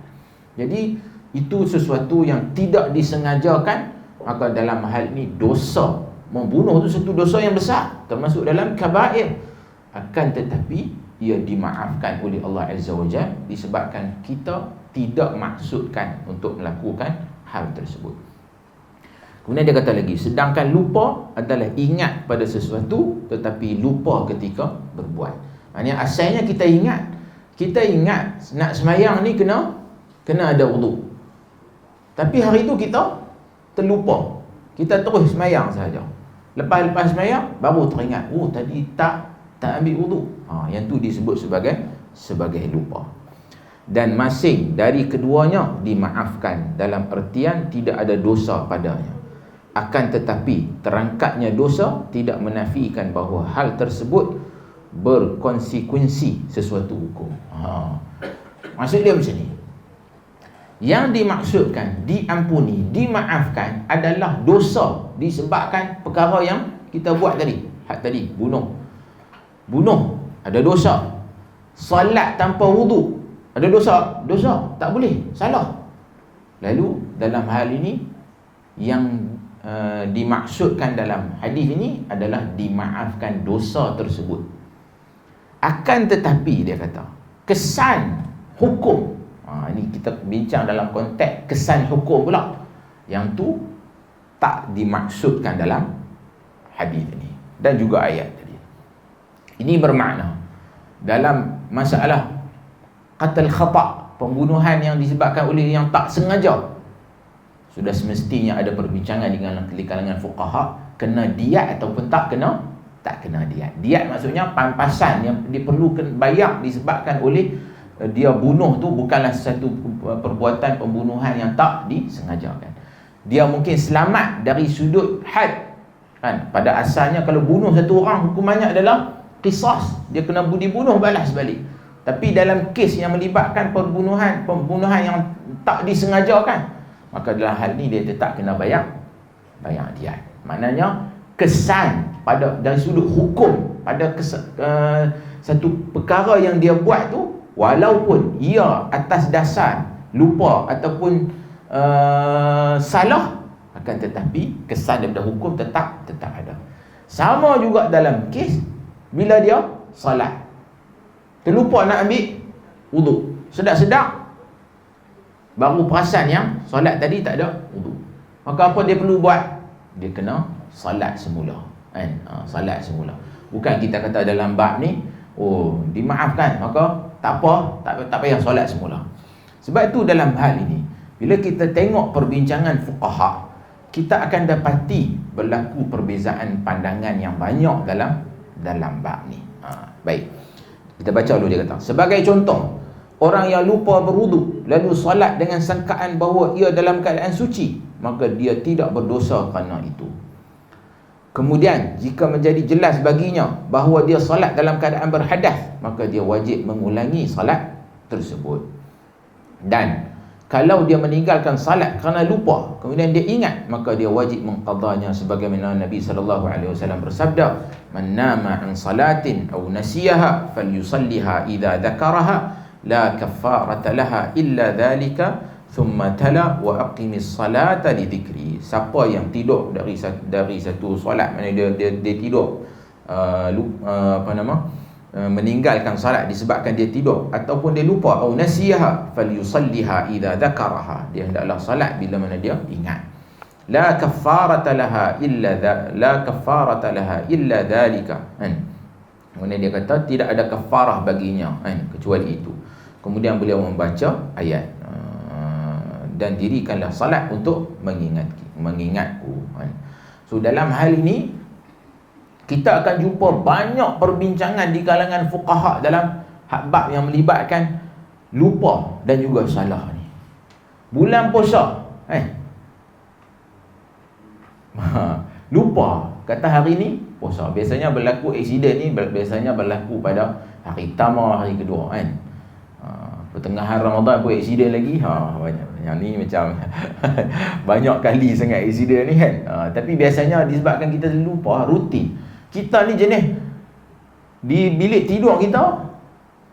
Jadi itu sesuatu yang tidak disengajakan, maka dalam hal ni dosa membunuh itu satu dosa yang besar, termasuk dalam kabair. Akan tetapi ia dimaafkan oleh Allah Azza wa Jalla disebabkan kita tidak maksudkan untuk melakukan hal tersebut. Kemudian dia kata lagi, sedangkan lupa adalah ingat pada sesuatu tetapi lupa ketika berbuat. Maksudnya asalnya kita ingat nak semayang ni kena ada wudu. Tapi hari itu kita terlupa. Kita terus semayang saja. Lepas semayang baru teringat, oh tadi tak ambil wudu. Yang tu disebut sebagai lupa. Dan masing dari keduanya dimaafkan, dalam artian tidak ada dosa padanya. Akan tetapi terangkatnya dosa tidak menafikan bahawa hal tersebut berkonsekuensi sesuatu hukum. Maksud dia macam ni, yang dimaksudkan diampuni, dimaafkan adalah dosa disebabkan perkara yang kita buat tadi. Had tadi, bunuh ada dosa. Solat tanpa wudu ada dosa, tak boleh, salah. Lalu dalam hal ini yang dimaksudkan dalam hadis ini adalah dimaafkan dosa tersebut. Akan tetapi dia kata kesan hukum, ini kita bincang dalam konteks kesan hukum pula, yang tu tak dimaksudkan dalam hadis ini dan juga ayat tadi. Ini bermakna dalam masalah qatl khata', pembunuhan yang disebabkan oleh yang tak sengaja, sudah semestinya ada perbincangan di kalangan fuqaha, kena diat ataupun tak kena diat. Diat maksudnya pampasan yang diperlukan bayar disebabkan oleh dia bunuh tu bukanlah satu perbuatan pembunuhan yang tak disengajakan. Dia mungkin selamat dari sudut had kan. Pada asalnya kalau bunuh satu orang hukumannya adalah qisas, dia kena dibunuh balas balik. Tapi dalam kes yang melibatkan pembunuhan yang tak disengajakan, maka dalam hal ni dia tetap kena bayar diat. Maknanya kesan dari sudut hukum, pada satu perkara yang dia buat tu, walaupun ia atas dasar lupa ataupun salah, akan tetapi kesan daripada hukum tetap ada. Sama juga dalam kes bila dia salat, terlupa nak ambil wudu, sedap-sedap baru perasan yang solat tadi tak ada wudu, maka apa dia perlu buat? Dia kena salat semula, kan? Salat semula. Bukan kita kata dalam bab ni, dimaafkan, maka tak apa, tak payah solat semula. Sebab itu dalam hal ini, bila kita tengok perbincangan fuqaha, kita akan dapati berlaku perbezaan pandangan yang banyak dalam bab ni. Baik, kita baca dulu. Dia kata, sebagai contoh, orang yang lupa berwudu lalu solat dengan sangkaan bahawa ia dalam keadaan suci, maka dia tidak berdosa kerana itu. Kemudian jika menjadi jelas baginya bahawa dia solat dalam keadaan berhadas, maka dia wajib mengulangi solat tersebut. Dan kalau dia meninggalkan salat kerana lupa, kemudian dia ingat, maka dia wajib mengqadanya, sebagaimana Nabi SAW bersabda, man nama an salatin aw nasiyaha falyusalliha idza dzakaraha la kaffarata laha illa dhalika thumma tala wa aqimis salata li dhikri. Siapa yang tidur dari satu solat, maknanya dia tidur meninggalkan salat disebabkan dia tidur ataupun dia lupa, atau nasiyaha falyusalliha idza dzakaraha, dia hendaklah salat bila mana dia ingat. La kaffarata laha illa dhalika, kan? Kemudian dia kata tidak ada kafarah baginya, kan, kecuali itu. Kemudian beliau membaca ayat, dan dirikanlah salat untuk mengingatku, kan? So dalam hal ini kita akan jumpa banyak perbincangan di kalangan fuqaha dalam bab yang melibatkan lupa dan juga salah ni. Bulan puasa, lupa kata hari ni puasa. Biasanya berlaku aksiden ni, biasanya berlaku pada hari pertama, hari kedua, kan? Pertengahan Ramadan pun aksiden lagi. Banyak. Yang ni macam banyak kali sangat aksiden ni, kan? Tapi biasanya disebabkan kita lupa rutin. Kita ni jenis di bilik tidur kita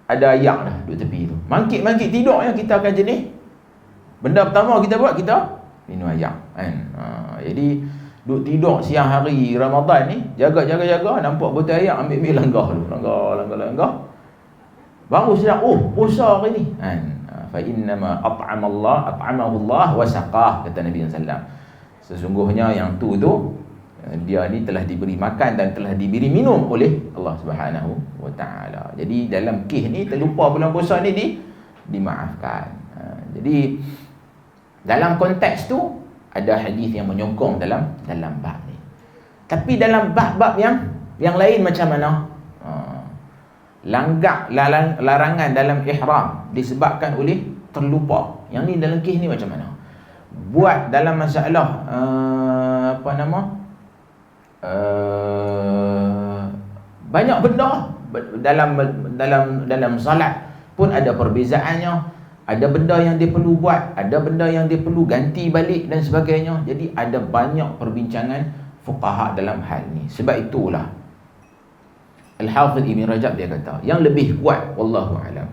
ada ayak dah duduk tepi tu. Mangkit tidur yang kita akan jenis, benda pertama kita buat, kita minum ayak, kan? Jadi duduk tidur siang hari Ramadan ni, jaga, nampak botol ayak, ambil langgah dulu, langgah. Baru sedar, puasa hari ni, kan? Fa innama at'amahu Allah wa saqah, kata Nabi sallallahu. Sesungguhnya yang tu dia ni telah diberi makan dan telah diberi minum oleh Allah Subhanahu wa taala. Jadi dalam kes ni, terlupa bulan puasa ni dimaafkan. Jadi dalam konteks tu ada hadis yang menyokong dalam bab ni. Tapi dalam bab-bab yang lain macam mana? Langgar larangan dalam ihram disebabkan oleh terlupa. Yang ni dalam kes ni macam mana? Buat dalam masalah banyak benda dalam salat pun ada perbezaannya. Ada benda yang dia perlu buat, ada benda yang dia perlu ganti balik dan sebagainya. Jadi ada banyak perbincangan fuqaha dalam hal ni. Sebab itulah Al-Hafidh Ibn Rajab dia kata, yang lebih kuat wallahu alam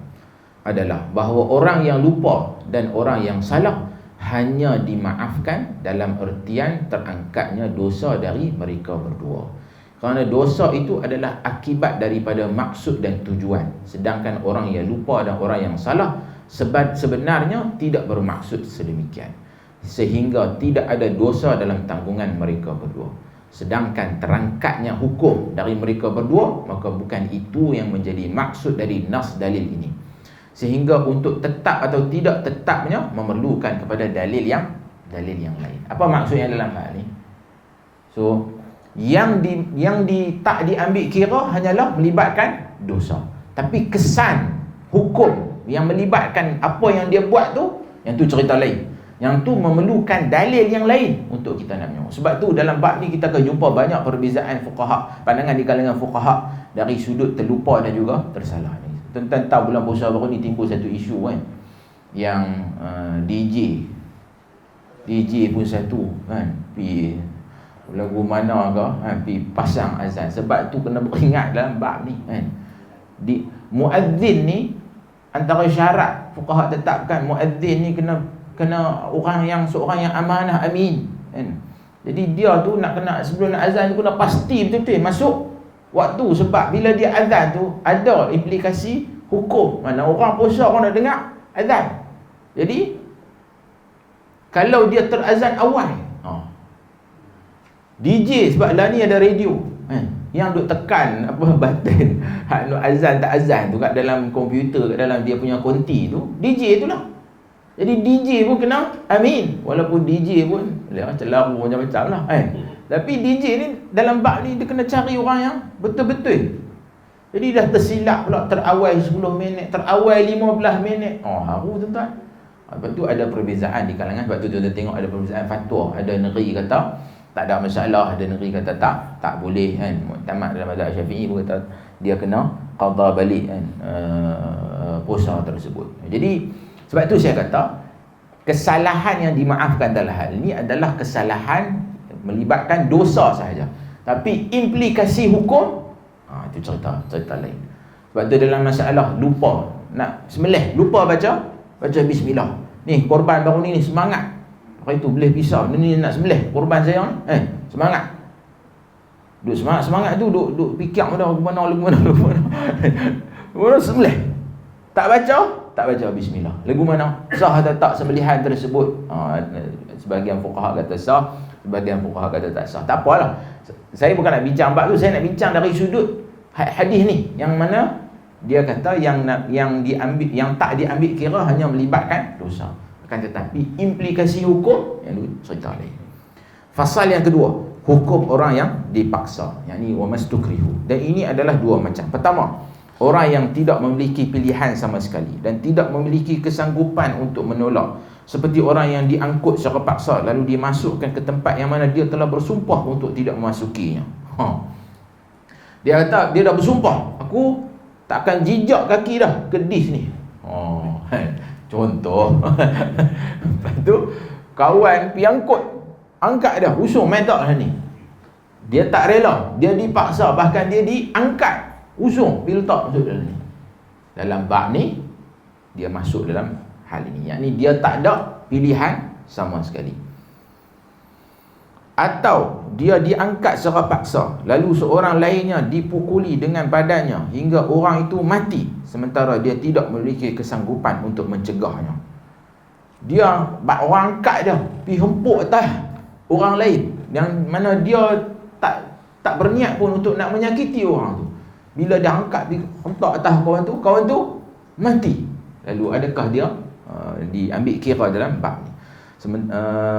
adalah bahawa orang yang lupa dan orang yang salah hanya dimaafkan dalam ertian terangkatnya dosa dari mereka berdua. Kerana dosa itu adalah akibat daripada maksud dan tujuan. Sedangkan orang yang lupa dan orang yang salah sebenarnya tidak bermaksud sedemikian, sehingga tidak ada dosa dalam tanggungan mereka berdua. Sedangkan terangkatnya hukum dari mereka berdua, maka bukan itu yang menjadi maksud dari nas dalil ini. Sehingga untuk tetap atau tidak tetapnya memerlukan kepada dalil yang lain. Apa maksudnya dalam hal ini? So, yang tak diambil kira hanyalah melibatkan dosa. Tapi kesan hukum yang melibatkan apa yang dia buat tu, yang tu cerita lain. Yang tu memerlukan dalil yang lain untuk kita nak menyorong. Sebab tu dalam bab ni kita akan jumpa banyak perbezaan fuqaha, pandangan di kalangan fuqaha dari sudut terlupa dan juga tersalah. Tentang tahu bulan puasa baru ni timbul satu isu, kan, yang DJ pun satu, kan, lagu mana ke, pergi pasang azan. Sebab tu kena beringat dalam bab ni kan. Muadzin ni antara syarat fuqaha tetapkan, muadzin ni kena seorang yang amanah, amin kan. Jadi dia tu sebelum nak azan tu kena pasti betul-betul masuk waktu. Sebab bila dia azan tu ada implikasi hukum. Mana orang puasa orang nak dengar azan. Jadi kalau dia terazan awal, DJ sebab lah ni ada radio yang duk tekan button hak nak azan tak azan tu kat dalam komputer, kat dalam dia punya konti tu, DJ tu lah. Jadi DJ pun kena amin. Walaupun DJ pun celaru macam-macam lah tapi DJ ni dalam bab ni dia kena cari orang yang betul-betul. Jadi dah tersilap pula terawal 10 minit, terawal 15 minit. Haru tuan-tuan. Lepas tu ada perbezaan di kalangan. Sebab tu kita tengok ada perbezaan fatwa. Ada negeri kata tak ada masalah, ada negeri kata tak boleh kan. Muktamad dalam mazhab Syafi'i pun kata dia kena qada balik kan puasa tersebut. Jadi sebab tu saya kata kesalahan yang dimaafkan dalam hal ini adalah kesalahan melibatkan dosa sahaja. Tapi implikasi hukum itu cerita lain. Sebab tu dalam masalah lupa nak sembelih, lupa baca bismillah. Ni korban baru ni semangat. Lepas itu boleh pisau. Ni nak sembelih korban saya ni. Semangat. Duk semangat tu duk fikir mana sembelih. Tak baca bismillah. Lagu mana? Sah atau tak sembelihan tersebut? Sebahagian fuqaha kata sah, sebahagian fuqaha kata tak sah. Tak apalah. Saya bukan nak bincang bab tu, saya nak bincang dari sudut hadis ni yang mana dia kata yang diambil, yang tak diambil kira hanya melibatkan dosa. Akan tetapi implikasi hukum yang cerita lain. Fasal yang kedua, hukum orang yang dipaksa, yakni wa mastukrihu. Dan ini adalah dua macam. Pertama, orang yang tidak memiliki pilihan sama sekali dan tidak memiliki kesanggupan untuk menolak, seperti orang yang diangkut secara paksa lalu dimasukkan ke tempat yang mana dia telah bersumpah untuk tidak memasukinya. Dia kata dia dah bersumpah, aku tak akan jijak kaki dah ke dis ni. Contoh. Lepas tu kawan pergi angkat dah, usung main tak ni. Dia tak rela, dia dipaksa, bahkan dia diangkat, usung pergi letak masuk dalam ni. Dalam bab ni dia masuk dalam hal ini, yakni dia tak ada pilihan sama sekali. Atau dia diangkat secara paksa lalu seorang lainnya dipukuli dengan badannya hingga orang itu mati, sementara dia tidak memiliki kesanggupan untuk mencegahnya. Dia orang angkat dia pergi hempuk atas orang lain yang mana dia tak berniat pun untuk nak menyakiti orang tu. Bila dia angkat pergi hentak atas kawan tu mati. Lalu adakah dia diambil kira dalam bab ni?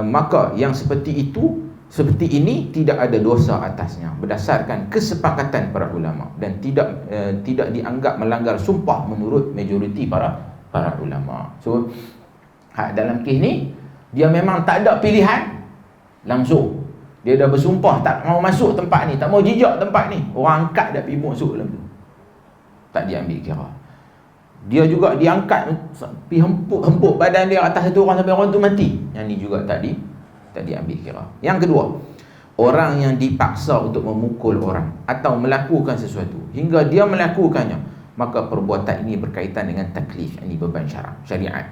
Maka yang seperti ini tidak ada dosa atasnya berdasarkan kesepakatan para ulama dan tidak dianggap melanggar sumpah menurut majoriti para ulama. So dalam kes ni dia memang tak ada pilihan langsung. Dia dah bersumpah tak mau masuk tempat ni, tak mau jijak tempat ni. Orang angkat dah pergi masuk dalam tu. Tak diambil kira. Dia juga diangkat pergi hempuk badan dia atas satu orang sampai orang tu mati. Yang ni juga tak diambil kira. Yang kedua, orang yang dipaksa untuk memukul orang atau melakukan sesuatu hingga dia melakukannya, maka perbuatan ini berkaitan dengan taklif, ini beban syariat.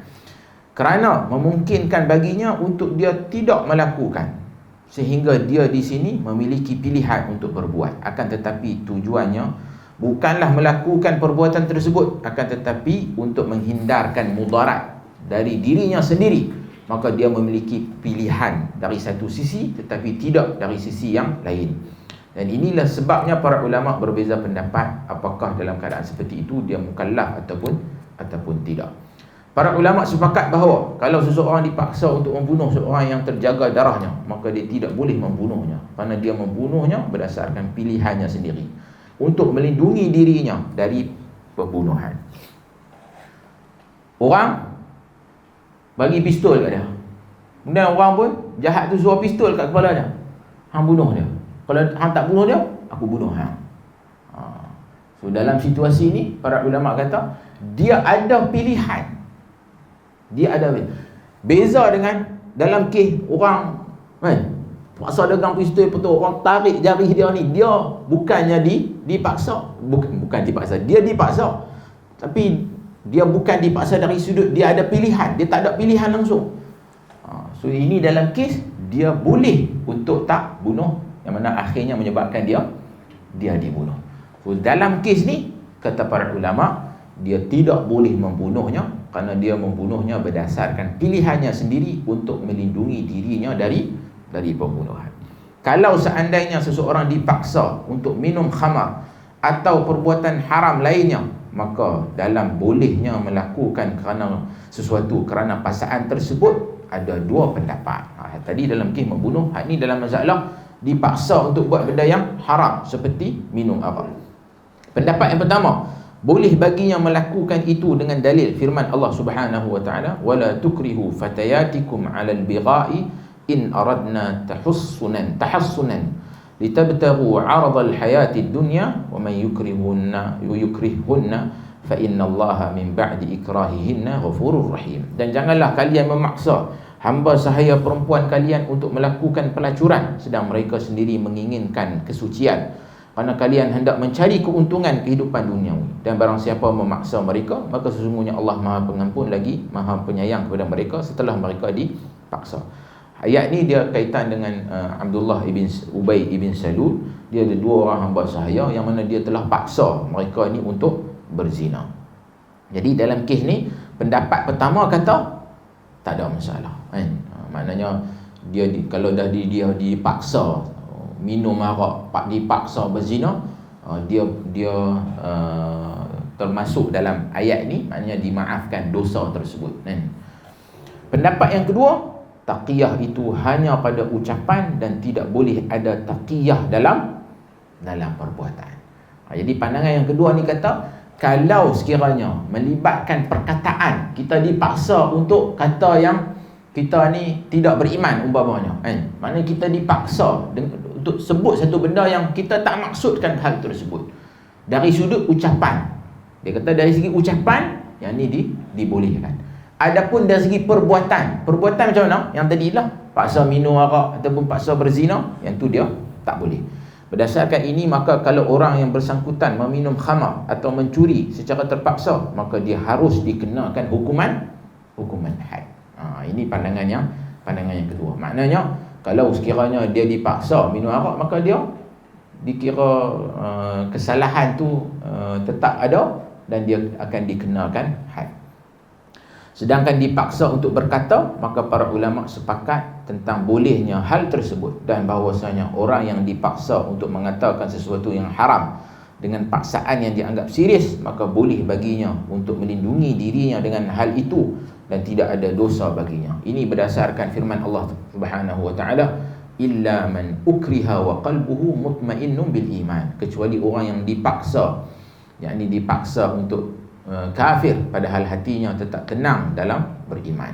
Kerana memungkinkan baginya untuk dia tidak melakukan, sehingga dia di sini memiliki pilihan untuk berbuat. Akan tetapi tujuannya bukanlah melakukan perbuatan tersebut, akan tetapi untuk menghindarkan mudarat dari dirinya sendiri. Maka dia memiliki pilihan dari satu sisi tetapi tidak dari sisi yang lain. Dan inilah sebabnya para ulama berbeza pendapat apakah dalam keadaan seperti itu dia mukallaf ataupun tidak. Para ulama sepakat bahawa kalau seseorang dipaksa untuk membunuh seorang yang terjaga darahnya, maka dia tidak boleh membunuhnya, kerana dia membunuhnya berdasarkan pilihannya sendiri untuk melindungi dirinya dari pembunuhan. Orang bagi pistol kat dia, kemudian orang pun jahat tu suruh pistol kat kepala dia, hang bunuh dia. Kalau hang tak bunuh dia, aku bunuh hang. So dalam situasi ini para ulama kata dia ada pilihan. Dia ada beza dengan dalam kes orang Paksa dagang pistol betul, orang tarik jari dia ni, dia bukannya dipaksa, bukan dipaksa, dia dipaksa. Tapi dia bukan dipaksa dari sudut dia ada pilihan, dia tak ada pilihan langsung. So ini dalam kes dia boleh untuk tak bunuh, yang mana akhirnya menyebabkan dia dibunuh. So dalam kes ni kata para ulama, dia tidak boleh membunuhnya kerana dia membunuhnya berdasarkan pilihannya sendiri untuk melindungi dirinya dari pembunuhan. Kalau seandainya seseorang dipaksa untuk minum khamar atau perbuatan haram lainnya, maka dalam bolehnya melakukan kerana paksaan tersebut ada dua pendapat. Tadi dalam kes membunuh, ini dalam masalah dipaksa untuk buat benda yang haram seperti minum arak. Pendapat yang pertama, boleh baginya melakukan itu dengan dalil firman Allah Subhanahu wa taala, wala tukrihu fatayatikum 'alal bigha'i in aradna tahassunan litabtaghu 'aradal hayatid dunya wa man yukrihunna fa innallaha min ba'di ikrahihinna ghafurur rahim. Dan janganlah kalian memaksa hamba sahaya perempuan kalian untuk melakukan pelacuran sedang mereka sendiri menginginkan kesucian, kerana kalian hendak mencari keuntungan kehidupan duniawi. Dan barang siapa memaksa mereka, maka sesungguhnya Allah Maha Pengampun lagi Maha Penyayang kepada mereka setelah mereka dipaksa. Ayat ni dia kaitan dengan Abdullah ibn Ubay ibn Salul. Dia ada dua orang hamba sahaya yang mana dia telah paksa mereka ni untuk berzina. Jadi dalam kes ni, pendapat pertama kata tak ada masalah, kan? Maknanya kalau dah dia dipaksa minum arak, dipaksa berzina, dia termasuk dalam ayat ni, maknanya dimaafkan dosa tersebut, kan? Pendapat yang kedua, taqiyah itu hanya pada ucapan dan tidak boleh ada taqiyah dalam perbuatan. Jadi pandangan yang kedua ni kata, kalau sekiranya melibatkan perkataan, kita dipaksa untuk kata yang kita ni tidak beriman umpamanya, kan? Maknanya kita dipaksa untuk sebut satu benda yang kita tak maksudkan hal tersebut dari sudut ucapan. Dia kata dari segi ucapan yang ni dibolehkan. Adapun dari segi perbuatan macam mana? Yang tadi lah, paksa minum arak ataupun paksa berzina, yang tu dia tak boleh. Berdasarkan ini, maka kalau orang yang bersangkutan meminum khamar atau mencuri secara terpaksa, maka dia harus dikenakan hukuman had. Ini pandangan yang kedua. Maknanya kalau sekiranya dia dipaksa minum arak, maka dia dikira kesalahan tu tetap ada dan dia akan dikenakan had. Sedangkan dipaksa untuk berkata, maka para ulama sepakat tentang bolehnya hal tersebut, dan bahawasanya orang yang dipaksa untuk mengatakan sesuatu yang haram dengan paksaan yang dianggap serius, maka boleh baginya untuk melindungi dirinya dengan hal itu dan tidak ada dosa baginya. Ini berdasarkan firman Allah Subhanahu wa taala, illa man ukriha wa qalbuhu mutmainnun bil iman, kecuali orang yang dipaksa, yakni dipaksa untuk kafir padahal hatinya tetap tenang dalam beriman.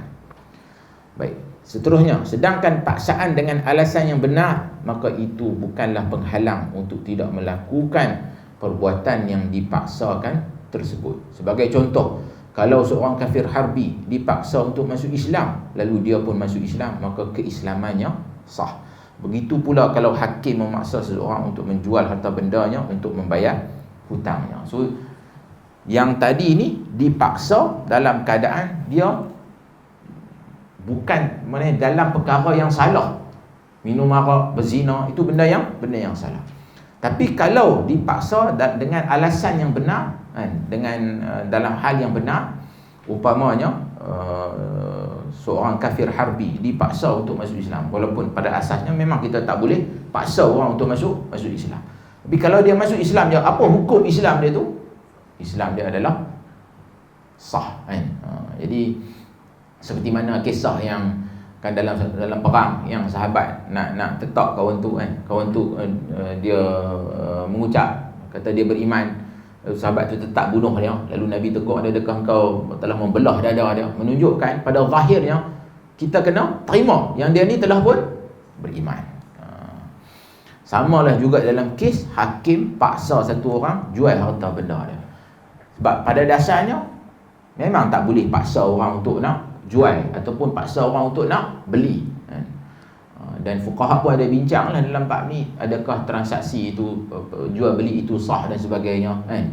Baik, seterusnya, sedangkan paksaan dengan alasan yang benar, maka itu bukanlah penghalang untuk tidak melakukan perbuatan yang dipaksakan tersebut. Sebagai contoh, kalau seorang kafir harbi dipaksa untuk masuk Islam, lalu dia pun masuk Islam, maka keislamannya sah. Begitu pula kalau hakim memaksa seseorang untuk menjual harta bendanya untuk membayar hutangnya. So yang tadi ni dipaksa dalam keadaan dia bukan, maknanya dalam perkara yang salah. Minum arak, berzina, itu benda yang salah. Tapi kalau dipaksa dengan alasan yang benar, kan, dengan dalam hal yang benar, umpamanya seorang kafir harbi dipaksa untuk masuk Islam, walaupun pada asasnya memang kita tak boleh paksa orang untuk masuk Islam. Tapi kalau dia masuk Islam, dia apa hukum Islam dia tu? Islam dia adalah sah, kan? Jadi seperti mana kisah yang kan dalam perang, yang sahabat nak tetap kawan tu, kan, kawan tu dia mengucap kata dia beriman, sahabat tu tetap bunuh dia. Lalu Nabi tegur dia, adakah engkau telah membelah dada dia? Menunjukkan pada zahirnya kita kena terima yang dia ni telah pun beriman. Samalah juga dalam kes hakim paksa satu orang jual harta benda dia. Sebab pada dasarnya memang tak boleh paksa orang untuk nak jual ataupun paksa orang untuk nak beli, kan? Dan fuqaha pun ada bincang lah dalam bab ni, adakah transaksi itu jual beli itu sah dan sebagainya kan.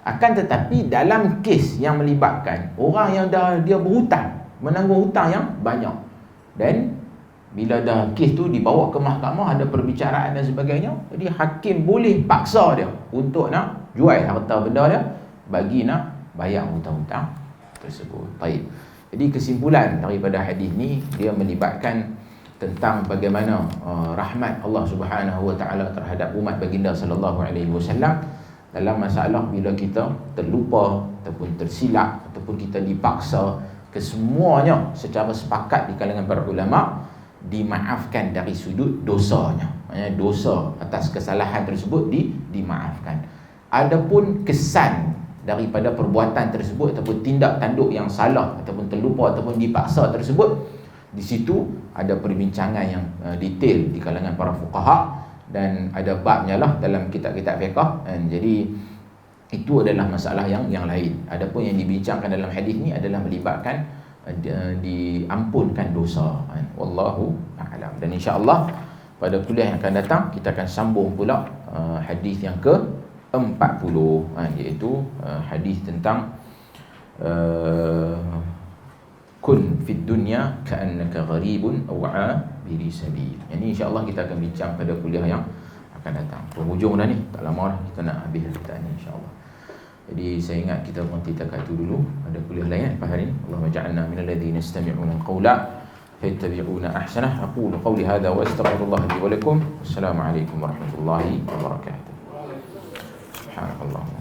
Akan tetapi dalam kes yang melibatkan orang yang dia berhutang, menanggung hutang yang banyak, dan bila dah kes tu dibawa ke mahkamah, ada perbicaraan dan sebagainya, jadi hakim boleh paksa dia untuk nak jual harta benda dia bagi nak bayar hutang-hutang tersebut. Baik. Jadi kesimpulan daripada hadis ni, dia melibatkan tentang bagaimana rahmat Allah Subhanahu Wa Taala terhadap umat baginda sallallahu alaihi wasallam dalam masalah bila kita terlupa ataupun tersilap ataupun kita dipaksa, kesemuanya secara sepakat di kalangan para ulama dimaafkan dari sudut dosanya. Maksudnya dosa atas kesalahan tersebut dimaafkan. Adapun kesan daripada perbuatan tersebut ataupun tindak tanduk yang salah ataupun terlupa ataupun dipaksa tersebut, di situ ada perbincangan yang detail di kalangan para fuqaha dan ada babnya lah dalam kitab-kitab fiqh. Jadi itu adalah masalah yang lain. Adapun yang dibincangkan dalam hadis ni adalah melibatkan diampunkan dosa. Wallahu a'lam. Dan insya-Allah pada kuliah yang akan datang kita akan sambung pula hadis yang ke-40, iaitu hadis tentang kun fid dunya ka'annaka gharibun aw 'abiri sabil. Ini insya-Allah kita akan bincang pada kuliah yang akan datang. Penghujung dah ni, tak lama dah kita nak habis kita ni insya-Allah. Jadi saya ingat kita berhenti dekat itu dulu. Ada kuliah lain lepas hari ni. Allahumma ja'alna minal ladzina yastami'una al-qawla fayattabi'una ahsanah. Aqulu qawli hadha wa astaghfirullah li wa lakum. Wassalamu alaikum warahmatullahi wabarakatuh. Subhanallah.